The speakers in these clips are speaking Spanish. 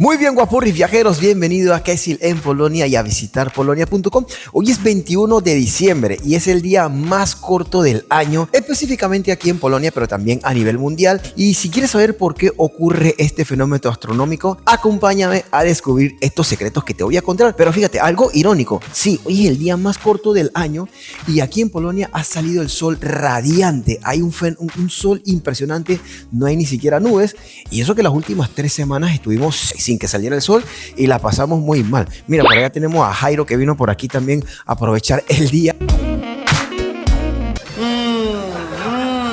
Muy bien, guapurris viajeros, bienvenido a Kesil en Polonia y a visitar polonia.com. Hoy es 21 de diciembre y es el día más corto del año, específicamente aquí en Polonia, pero también a nivel mundial. Y si quieres saber por qué ocurre este fenómeno astronómico, acompáñame a descubrir estos secretos que te voy a contar. Pero fíjate, algo irónico, sí, hoy es el día más corto del año y aquí en Polonia ha salido el sol radiante. Hay un sol impresionante, no hay ni siquiera nubes, y eso que las últimas 3 semanas estuvimos sin que saliera el sol y la pasamos muy mal. Mira, por allá tenemos a Jairo que vino por aquí también a aprovechar el día.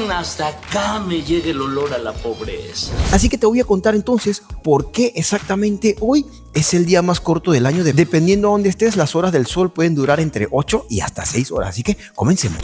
Hasta acá me llega el olor a la pobreza. Así que te voy a contar entonces por qué exactamente hoy es el día más corto del año. Dependiendo de dónde estés, las horas del sol pueden durar entre 8 y hasta 6 horas. Así que comencemos.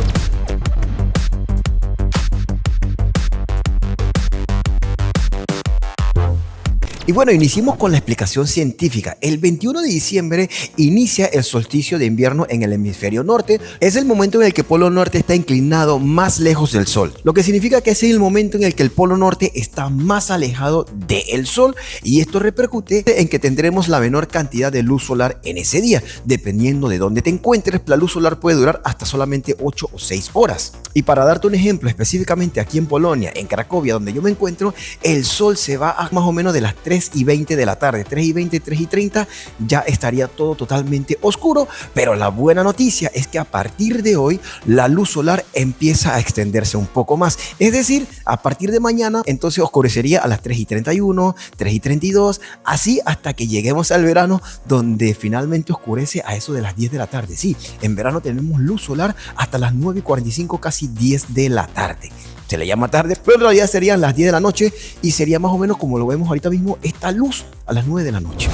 Y bueno, iniciemos con la explicación científica. El 21 de diciembre inicia el solsticio de invierno en el hemisferio norte. Es el momento en el que el polo norte está inclinado más lejos del sol, lo que significa que es el momento en el que el polo norte está más alejado del sol, y esto repercute en que tendremos la menor cantidad de luz solar en ese día. Dependiendo de dónde te encuentres, la luz solar puede durar hasta solamente 8 o 6 horas. Y para darte un ejemplo, específicamente aquí en Polonia, en Cracovia, donde yo me encuentro, el sol se va a más o menos de las 3:20 de la tarde, 3:20, 3:30, ya estaría todo totalmente oscuro. Pero la buena noticia es que a partir de hoy la luz solar empieza a extenderse un poco más. Es decir, a partir de mañana entonces oscurecería a las 3:31, 3:32, así hasta que lleguemos al verano, donde finalmente oscurece a eso de las 10 de la tarde. Sí, en verano tenemos luz solar hasta las 9:45, casi 10 de la tarde. Se le llama tarde, pero en realidad serían las 10 de la noche y sería más o menos como lo vemos ahorita mismo, esta luz a las 9 de la noche.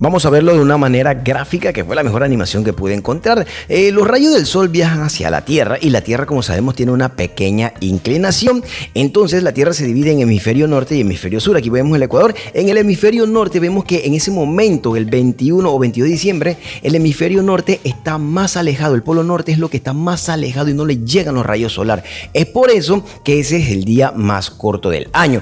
Vamos a verlo de una manera gráfica, que fue la mejor animación que pude encontrar. Los rayos del sol viajan hacia la Tierra, y la Tierra, como sabemos, tiene una pequeña inclinación. Entonces la Tierra se divide en hemisferio norte y hemisferio sur. Aquí vemos el Ecuador. En el hemisferio norte vemos que en ese momento, el 21 o 22 de diciembre, el hemisferio norte está más alejado. El polo norte es lo que está más alejado y no le llegan los rayos solares. Es por eso que ese es el día más corto del año.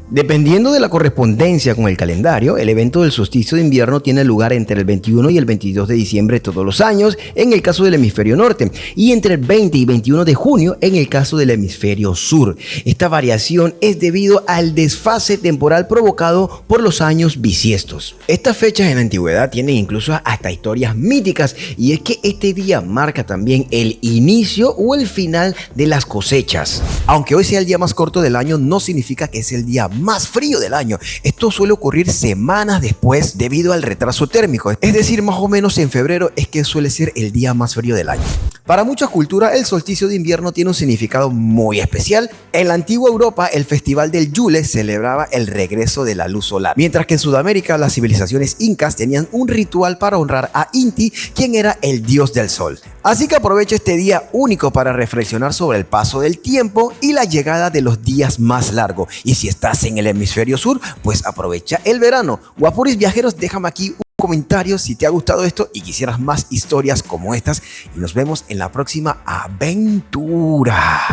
Dependiendo de la correspondencia con el calendario, el evento del solsticio de invierno tiene lugar entre el 21 y el 22 de diciembre todos los años, en el caso del hemisferio norte, y entre el 20 y 21 de junio en el caso del hemisferio sur. Esta variación es debido al desfase temporal provocado por los años bisiestos. Estas fechas en la antigüedad tienen incluso hasta historias míticas, y es que este día marca también el inicio o el final de las cosechas. Aunque hoy sea el día más corto del año, no significa que es el día más frío del año. Esto suele ocurrir semanas después debido al retraso térmico. Es decir, más o menos en febrero es que suele ser el día más frío del año. Para muchas culturas, el solsticio de invierno tiene un significado muy especial. En la antigua Europa, el festival del Yule celebraba el regreso de la luz solar, mientras que en Sudamérica, las civilizaciones incas tenían un ritual para honrar a Inti, quien era el dios del sol. Así que aprovecha este día único para reflexionar sobre el paso del tiempo y la llegada de los días más largos. Y si estás en el hemisferio sur, pues aprovecha el verano. Guapuris viajeros, déjame aquí un comentario si te ha gustado esto y quisieras más historias como estas, y nos vemos en la próxima aventura.